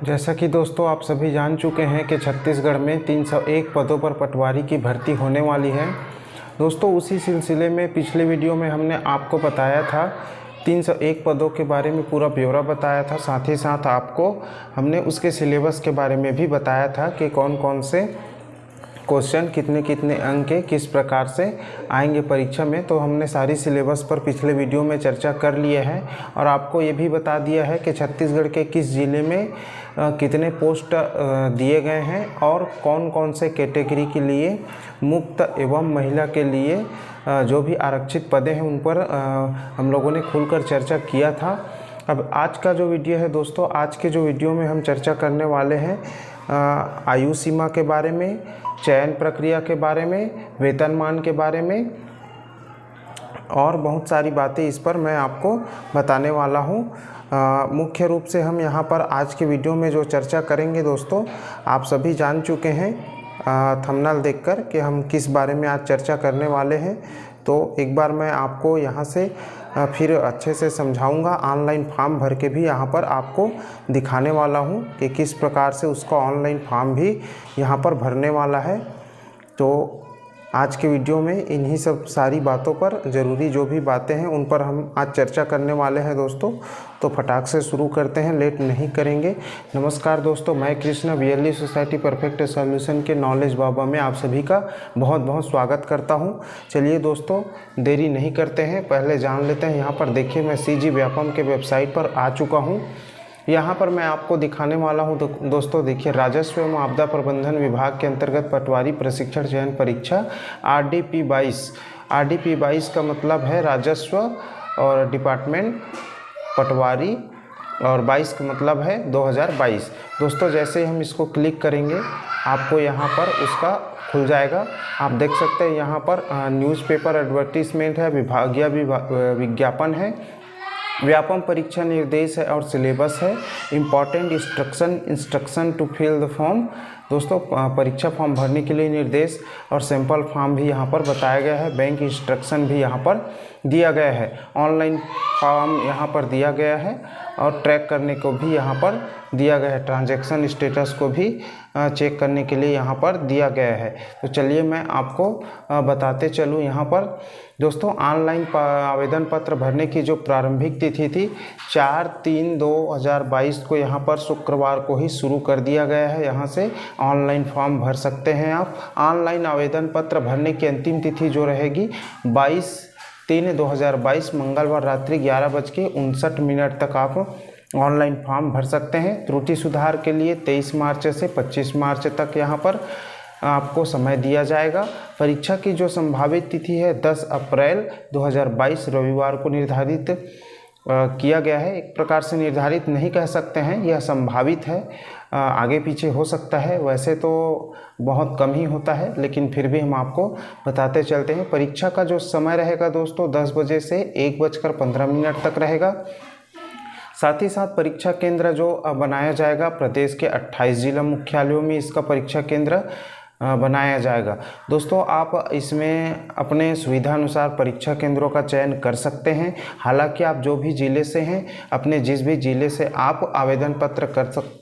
जैसा कि दोस्तों आप सभी जान चुके हैं कि छत्तीसगढ़ में 301 पदों पर पटवारी की भर्ती होने वाली है। दोस्तों उसी सिलसिले में पिछले वीडियो में हमने आपको बताया था 301 पदों के बारे में पूरा ब्यौरा बताया था। साथ ही साथ आपको हमने उसके सिलेबस के बारे में भी बताया था कि कौन कौन से क्वेश्चन कितने कितने अंक के किस प्रकार से आएंगे परीक्षा में। तो हमने सारी सिलेबस पर पिछले वीडियो में चर्चा कर लिए हैं और आपको ये भी बता दिया है कि छत्तीसगढ़ के किस ज़िले में कितने पोस्ट दिए गए हैं और कौन कौन से कैटेगरी के लिए मुक्त एवं महिला के लिए जो भी आरक्षित पदें हैं उन पर हम लोगों ने खुलकर चर्चा किया था। अब आज का जो वीडियो है दोस्तों, आज के जो वीडियो में हम चर्चा करने वाले हैं आयु सीमा के बारे में, चयन प्रक्रिया के बारे में, वेतनमान के बारे में और बहुत सारी बातें इस पर मैं आपको बताने वाला हूँ। मुख्य रूप से हम यहाँ पर आज के वीडियो में जो चर्चा करेंगे दोस्तों, आप सभी जान चुके हैं थंबनेल देखकर कि हम किस बारे में आज चर्चा करने वाले हैं। तो एक बार मैं आपको यहाँ से फिर अच्छे से समझाऊंगा। ऑनलाइन फॉर्म भर के भी यहाँ पर आपको दिखाने वाला हूँ कि किस प्रकार से उसका ऑनलाइन फॉर्म भी यहाँ पर भरने वाला है। तो आज के वीडियो में इन्हीं सब सारी बातों पर ज़रूरी जो भी बातें हैं उन पर हम आज चर्चा करने वाले हैं दोस्तों। तो फटाक से शुरू करते हैं, लेट नहीं करेंगे। नमस्कार दोस्तों, मैं Krishna VLE society perfect solution के नॉलेज बाबा में आप सभी का बहुत बहुत स्वागत करता हूं। चलिए दोस्तों देरी नहीं करते हैं, पहले जान लेते हैं। यहाँ पर देखिए मैं सीजी व्यापम के वेबसाइट पर आ चुका हूँ। यहाँ पर मैं आपको दिखाने वाला हूँ दोस्तों, देखिए राजस्व एवं आपदा प्रबंधन विभाग के अंतर्गत पटवारी प्रशिक्षण चयन परीक्षा RDP 22 का मतलब है राजस्व और डिपार्टमेंट पटवारी और 22 का मतलब है 2022। दोस्तों जैसे ही हम इसको क्लिक करेंगे आपको यहाँ पर उसका खुल जाएगा। आप देख सकते हैं यहाँ पर न्यूज़पेपर एडवर्टीजमेंट है, विभागीय विज्ञापन है, व्यापम परीक्षा निर्देश है और सिलेबस है, important instruction to fill the form. दोस्तों परीक्षा फॉर्म भरने के लिए निर्देश और सैंपल फॉर्म भी यहाँ पर बताया गया है, बैंक इंस्ट्रक्शन भी यहाँ पर दिया गया है, ऑनलाइन फॉर्म यहाँ पर दिया गया है और ट्रैक करने को भी यहाँ पर दिया गया है, ट्रांजैक्शन स्टेटस को भी चेक करने के लिए यहाँ पर दिया गया है। तो चलिए मैं आपको बताते चलूँ। यहाँ पर दोस्तों ऑनलाइन आवेदन पत्र भरने की जो प्रारंभिक तिथि थी 4/3/2022 को यहाँ पर शुक्रवार को ही शुरू कर दिया गया है। यहाँ से ऑनलाइन फॉर्म भर सकते हैं आप। ऑनलाइन आवेदन पत्र भरने की अंतिम तिथि जो रहेगी 22/3/2022 मंगलवार रात्रि 11:59 तक आप ऑनलाइन फॉर्म भर सकते हैं। त्रुटि सुधार के लिए 23 मार्च से 25 मार्च तक यहाँ पर आपको समय दिया जाएगा। परीक्षा की जो संभावित तिथि है 10 अप्रैल 2022 रविवार को निर्धारित किया गया है। एक प्रकार से निर्धारित नहीं कह सकते हैं, यह संभावित है, आगे पीछे हो सकता है, वैसे तो बहुत कम ही होता है, लेकिन फिर भी हम आपको बताते चलते हैं। परीक्षा का जो समय रहेगा दोस्तों 10 बजे से 1:15 तक रहेगा। साथ ही साथ परीक्षा केंद्र जो बनाया जाएगा प्रदेश के 28 जिला मुख्यालयों में इसका परीक्षा केंद्र बनाया जाएगा। दोस्तों आप इसमें अपने सुविधा अनुसार परीक्षा केंद्रों का चयन कर सकते हैं। हालांकि आप जो भी ज़िले से हैं, अपने जिस भी ज़िले से आप आवेदन पत्र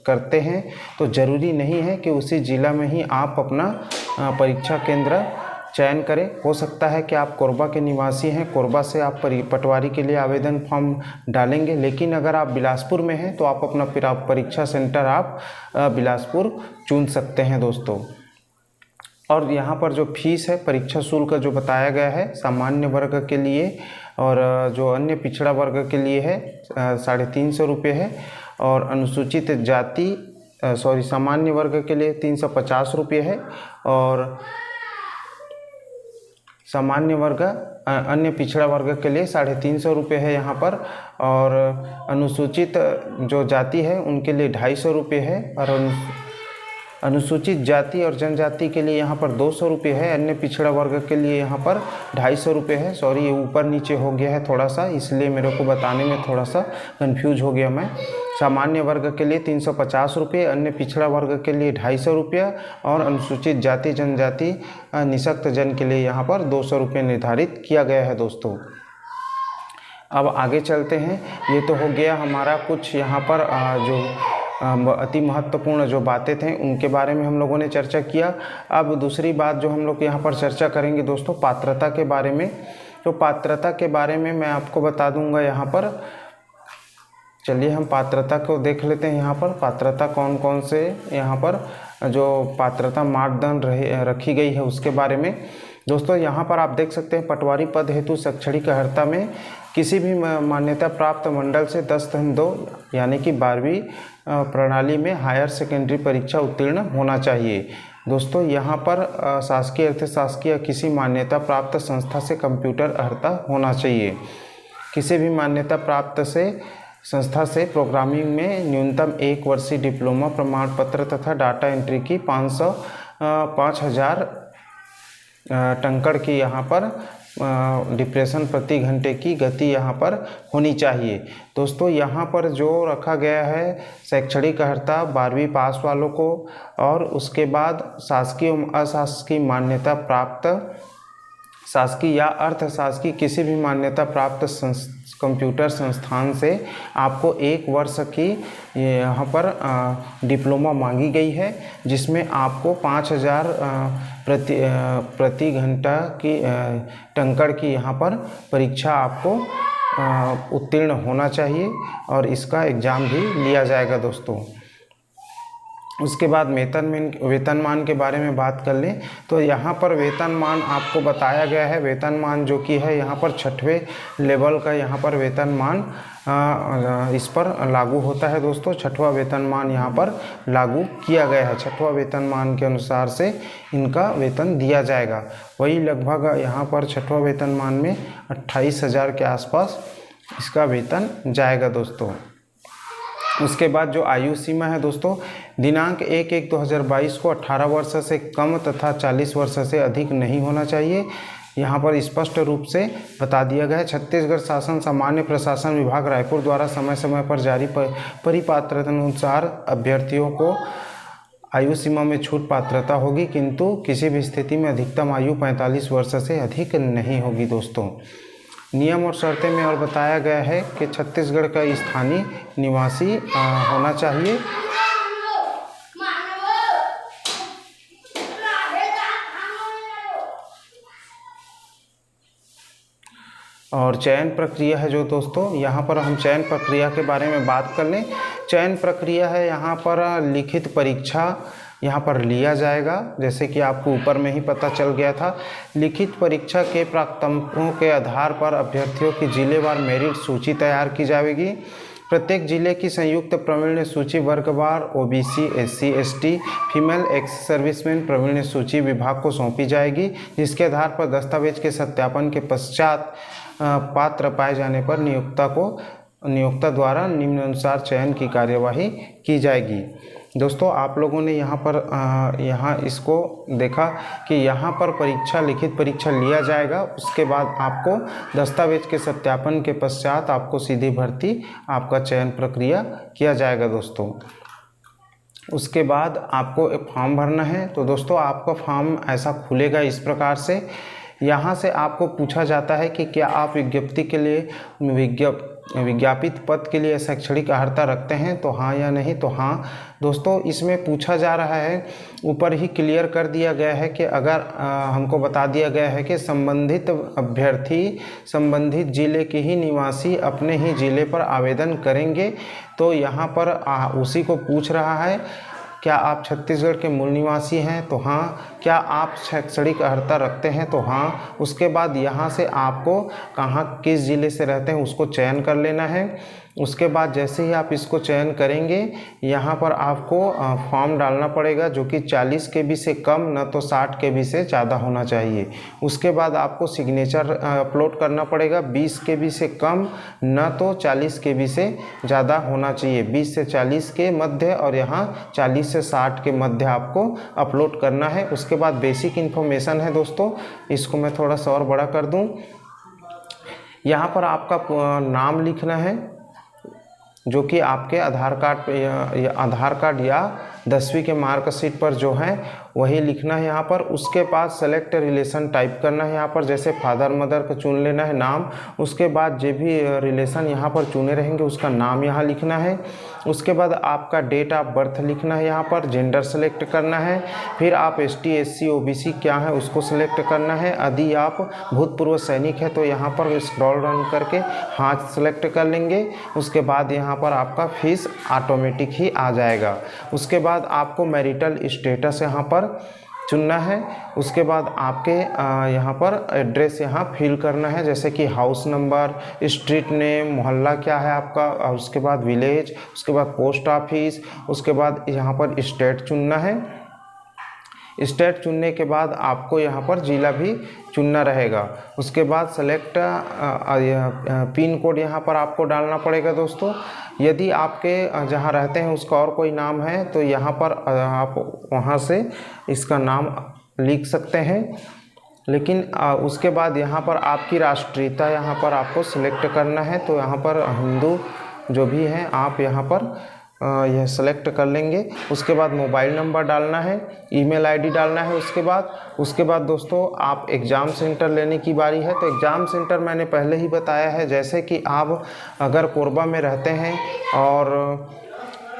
करते हैं तो ज़रूरी नहीं है कि उसी ज़िला में ही आप अपना परीक्षा केंद्र चयन करें। हो सकता है कि आप कोरबा के निवासी हैं, कोरबा से आप पटवारी के लिए आवेदन फॉर्म डालेंगे, लेकिन अगर आप बिलासपुर में हैं तो आप अपना परीक्षा सेंटर आप बिलासपुर चुन सकते हैं दोस्तों। और यहाँ पर जो फीस है, परीक्षा शुल्क जो बताया गया है सामान्य वर्ग के लिए और जो अन्य पिछड़ा वर्ग के लिए है 350 रुपये है और अनुसूचित जाति सामान्य वर्ग के लिए 350 रुपये है और सामान्य वर्ग अन्य पिछड़ा वर्ग के लिए 350 रुपये है यहाँ पर और अनुसूचित जो जाति है उनके लिए 250 रुपये है और अनुसूचित जाति और जनजाति के लिए यहाँ पर 200 रुपये है, अन्य पिछड़ा वर्ग के लिए यहाँ पर 250 रुपये है। सॉरी ये ऊपर नीचे हो गया है थोड़ा सा, इसलिए मेरे को बताने में थोड़ा सा कंफ्यूज हो गया मैं। सामान्य वर्ग के लिए 350 रुपये, अन्य पिछड़ा वर्ग के लिए 250 रुपये और अनुसूचित जाति जनजाति निःशक्त जन के लिए यहाँ पर 200 रुपये निर्धारित किया गया है दोस्तों। अब आगे चलते हैं। ये तो हो गया हमारा कुछ यहाँ पर जो अति महत्वपूर्ण जो बातें थे उनके बारे में हम लोगों ने चर्चा किया। अब दूसरी बात जो हम लोग यहाँ पर चर्चा करेंगे दोस्तों, पात्रता के बारे में। तो पात्रता के बारे में मैं आपको बता दूंगा यहाँ पर। चलिए हम पात्रता को देख लेते हैं। यहाँ पर पात्रता कौन कौन से यहाँ पर जो पात्रता मानदंड रखी गई है उसके बारे में। दोस्तों यहाँ पर आप देख सकते हैं, पटवारी पद हेतु शैक्षणिक अर्हता में किसी भी मान्यता प्राप्त मंडल से 10/2 यानी कि 12वीं प्रणाली में हायर सेकेंडरी परीक्षा उत्तीर्ण होना चाहिए। दोस्तों यहाँ पर शासकीय अर्थशासकीय किसी मान्यता प्राप्त संस्था से कंप्यूटर अर्हता होना चाहिए। किसी भी मान्यता प्राप्त संस्था से प्रोग्रामिंग में न्यूनतम 1 वर्षीय डिप्लोमा प्रमाण पत्र तथा डाटा एंट्री की 5,000 टंकड़ की यहाँ पर डिप्रेशन प्रति घंटे की गति यहाँ पर होनी चाहिए। दोस्तों यहाँ पर जो रखा गया है शैक्षणिक अर्हता 12वीं पास वालों को, और उसके बाद शासकीय अशासकीय मान्यता प्राप्त शासकीय या अर्ध शासकीय किसी भी मान्यता प्राप्त कंप्यूटर संस्थान से आपको 1 वर्ष की यहाँ पर डिप्लोमा मांगी गई है, जिसमें आपको 5,000 प्रति घंटा की टंकड़ की यहाँ पर परीक्षा आपको उत्तीर्ण होना चाहिए और इसका एग्ज़ाम भी लिया जाएगा दोस्तों। उसके बाद वेतनमान के बारे में बात कर लें तो यहाँ पर वेतनमान आपको बताया गया है। वेतनमान जो कि है यहाँ पर 6वें लेवल का यहाँ पर वेतनमान इस पर लागू होता है दोस्तों। 6वां वेतनमान यहाँ पर लागू किया गया है। 6वां वेतनमान के अनुसार से इनका वेतन दिया जाएगा। वही लगभग यहाँ पर 6वां वेतनमान में 28,000 के आसपास इसका वेतन जाएगा दोस्तों। उसके बाद जो आयु सीमा है दोस्तों, दिनांक 1/1/2022 को 18 वर्ष से कम तथा 40 वर्ष से अधिक नहीं होना चाहिए। यहाँ पर स्पष्ट रूप से बता दिया गया है। छत्तीसगढ़ शासन सामान्य प्रशासन विभाग रायपुर द्वारा समय समय पर जारी परिपात्रता अनुसार अभ्यर्थियों को आयु सीमा में छूट पात्रता होगी, किंतु किसी भी स्थिति में अधिकतम आयु 45 वर्ष से अधिक नहीं होगी दोस्तों। नियम और शर्तें में और बताया गया है कि छत्तीसगढ़ का स्थानीय निवासी होना चाहिए। और चयन प्रक्रिया है जो दोस्तों, यहाँ पर हम चयन प्रक्रिया के बारे में बात कर लें। चयन प्रक्रिया है यहाँ पर लिखित परीक्षा यहाँ पर लिया जाएगा, जैसे कि आपको ऊपर में ही पता चल गया था। लिखित परीक्षा के प्राप्तांकों के आधार पर अभ्यर्थियों की जिलेवार मेरिट सूची तैयार की जाएगी। प्रत्येक जिले की संयुक्त प्रवीण सूची वर्गवार OBC SC ST female ex serviceman प्रवीण सूची विभाग को सौंपी जाएगी, जिसके आधार पर दस्तावेज के सत्यापन के पश्चात पात्र पाए जाने पर नियोक्ता द्वारा निम्नानुसार चयन की कार्यवाही की जाएगी। दोस्तों आप लोगों ने यहाँ पर यहाँ इसको देखा कि यहाँ पर लिखित परीक्षा लिया जाएगा। उसके बाद आपको दस्तावेज के सत्यापन के पश्चात आपको सीधी भर्ती आपका चयन प्रक्रिया किया जाएगा दोस्तों। उसके बाद आपको एक फॉर्म भरना है। तो दोस्तों आपका फॉर्म ऐसा खुलेगा इस प्रकार से। यहाँ से आपको पूछा जाता है कि क्या आप विज्ञप्ति के लिए विज्ञापित पद के लिए शैक्षणिक अर्हता रखते हैं, तो हाँ या नहीं। तो हाँ दोस्तों, इसमें पूछा जा रहा है, ऊपर ही क्लियर कर दिया गया है कि अगर हमको बता दिया गया है कि संबंधित अभ्यर्थी संबंधित जिले के ही निवासी अपने ही जिले पर आवेदन करेंगे। तो यहाँ पर उसी को पूछ रहा है, क्या आप छत्तीसगढ़ के मूल निवासी हैं, तो हाँ। क्या आप शैक्षणिक अर्हता रखते हैं, तो हाँ। उसके बाद यहाँ से आपको कहाँ किस ज़िले से रहते हैं उसको चयन कर लेना है। उसके बाद जैसे ही आप इसको चयन करेंगे, यहाँ पर आपको फॉर्म डालना पड़ेगा जो कि 40 KB से कम न तो 60 KB से ज़्यादा होना चाहिए। उसके बाद आपको सिग्नेचर अपलोड करना पड़ेगा। 20 KB से कम न तो 40 KB से ज़्यादा होना चाहिए। 20 से 40 के मध्य और यहाँ 40 से 60 के मध्य आपको अपलोड करना है। उसके बाद बेसिक इन्फॉर्मेशन है दोस्तों, इसको मैं थोड़ा सा और बड़ा कर दूँ। यहाँ पर आपका नाम लिखना है जो कि आपके आधार कार्ड या 10वीं के मार्कशीट पर जो है वही लिखना है यहाँ पर। उसके बाद सेलेक्ट रिलेशन टाइप करना है यहाँ पर, जैसे फादर मदर का चुन लेना है नाम। उसके बाद जो भी रिलेशन यहाँ पर चुने रहेंगे उसका नाम यहाँ लिखना है। उसके बाद आपका डेट ऑफ बर्थ लिखना है यहाँ पर, जेंडर सेलेक्ट करना है। फिर आप ST SC OBC क्या है उसको सेलेक्ट करना है। यदि आप भूतपूर्व सैनिक है तो यहाँ पर स्क्रॉल डाउन करके हाँ सेलेक्ट कर लेंगे। उसके बाद यहाँ पर आपका फीस ऑटोमेटिक ही आ जाएगा। उसके बाद आपको मैरिटल स्टेटस यहाँ पर चुनना है। उसके बाद आपके यहाँ पर एड्रेस यहाँ फिल करना है, जैसे कि हाउस नंबर, स्ट्रीट नेम, मोहल्ला क्या है आपका, उसके बाद विलेज, उसके बाद पोस्ट ऑफिस, उसके बाद यहाँ पर स्टेट चुनना है। स्टेट चुनने के बाद आपको यहाँ पर ज़िला भी चुनना रहेगा। उसके बाद सेलेक्ट पिन कोड यहाँ पर आपको डालना पड़ेगा दोस्तों। यदि आपके जहाँ रहते हैं उसका और कोई नाम है तो यहाँ पर आप वहाँ से इसका नाम लिख सकते हैं। लेकिन उसके बाद यहाँ पर आपकी राष्ट्रीयता यहाँ पर आपको सिलेक्ट करना है। तो यहाँ पर हिंदू जो भी हैं आप यहाँ पर यह सेलेक्ट कर लेंगे। उसके बाद मोबाइल नंबर डालना है, ईमेल आईडी डालना है। उसके बाद दोस्तों आप एग्ज़ाम सेंटर लेने की बारी है। तो एग्ज़ाम सेंटर मैंने पहले ही बताया है, जैसे कि आप अगर कोरबा में रहते हैं और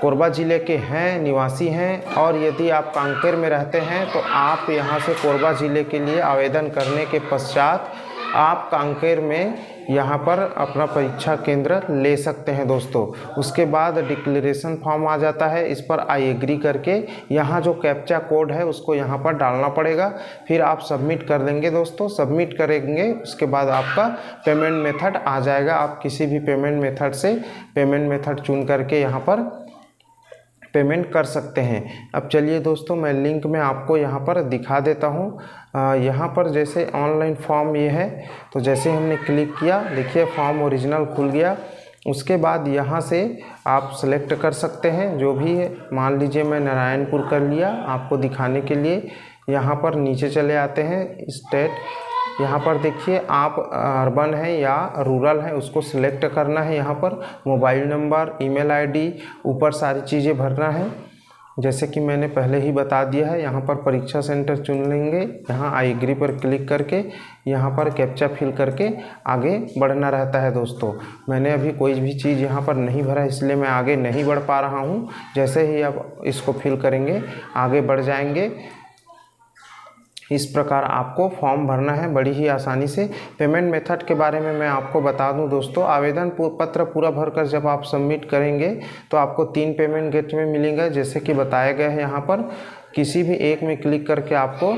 कोरबा ज़िले के हैं निवासी हैं, और यदि आप कांकेर में रहते हैं तो आप यहां से कोरबा ज़िले के लिए आवेदन करने के पश्चात आप कांकेर में यहाँ पर अपना परीक्षा केंद्र ले सकते हैं दोस्तों। उसके बाद डिक्लेरेशन फॉर्म आ जाता है, इस पर आई एग्री करके यहाँ जो कैप्चा कोड है उसको यहाँ पर डालना पड़ेगा। फिर आप सबमिट कर देंगे दोस्तों। सबमिट करेंगे उसके बाद आपका पेमेंट मेथड आ जाएगा। आप किसी भी पेमेंट मेथड से पेमेंट मेथड चुन करके यहाँ पर पेमेंट कर सकते हैं। अब चलिए दोस्तों मैं लिंक में आपको यहाँ पर दिखा देता हूँ। यहाँ पर जैसे ऑनलाइन फॉर्म ये है, तो जैसे हमने क्लिक किया देखिए फॉर्म ओरिजिनल खुल गया। उसके बाद यहाँ से आप सेलेक्ट कर सकते हैं जो भी है। मान लीजिए मैं नारायणपुर कर लिया आपको दिखाने के लिए। यहाँ पर नीचे चले आते हैं स्टेट, यहाँ पर देखिए आप अर्बन है या रूरल है उसको सिलेक्ट करना है। यहाँ पर मोबाइल नंबर, ईमेल आईडी, ऊपर सारी चीज़ें भरना है जैसे कि मैंने पहले ही बता दिया है। यहाँ पर परीक्षा सेंटर चुन लेंगे, यहाँ आई एग्री पर क्लिक करके यहाँ पर कैप्चा फिल करके आगे बढ़ना रहता है दोस्तों। मैंने अभी कोई भी चीज़ यहाँ पर नहीं भरा इसलिए मैं आगे नहीं बढ़ पा रहा हूँ। जैसे ही आप इसको फिल करेंगे आगे बढ़ जाएंगे। इस प्रकार आपको फॉर्म भरना है बड़ी ही आसानी से। पेमेंट मेथड के बारे में मैं आपको बता दूं दोस्तों, आवेदन पत्र पूरा भरकर जब आप सबमिट करेंगे तो आपको 3 पेमेंट गेटवे मिलेंगे जैसे कि बताया गया है। यहाँ पर किसी भी एक में क्लिक करके आपको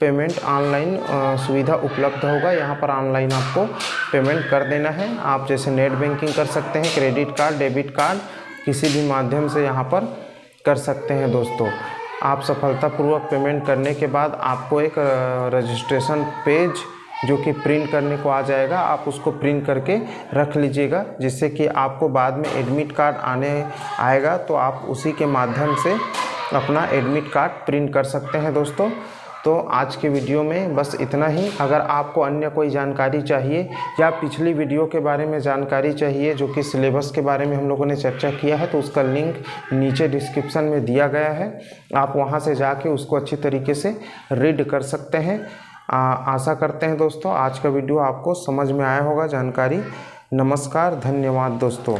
पेमेंट ऑनलाइन सुविधा उपलब्ध होगा। यहाँ पर ऑनलाइन आपको पेमेंट कर देना है। आप जैसे नेट बैंकिंग कर सकते हैं, क्रेडिट कार्ड, डेबिट कार्ड, किसी भी माध्यम से यहाँ पर कर सकते हैं दोस्तों। आप सफलतापूर्वक पेमेंट करने के बाद आपको एक रजिस्ट्रेशन पेज जो कि प्रिंट करने को आ जाएगा, आप उसको प्रिंट करके रख लीजिएगा, जिससे कि आपको बाद में एडमिट कार्ड आएगा तो आप उसी के माध्यम से अपना एडमिट कार्ड प्रिंट कर सकते हैं दोस्तों। तो आज के वीडियो में बस इतना ही। अगर आपको अन्य कोई जानकारी चाहिए या पिछली वीडियो के बारे में जानकारी चाहिए जो कि सिलेबस के बारे में हम लोगों ने चर्चा किया है, तो उसका लिंक नीचे डिस्क्रिप्शन में दिया गया है। आप वहां से जाके उसको अच्छी तरीके से रीड कर सकते हैं। आशा करते हैं दोस्तों आज का वीडियो आपको समझ में आया होगा जानकारी। नमस्कार, धन्यवाद दोस्तों।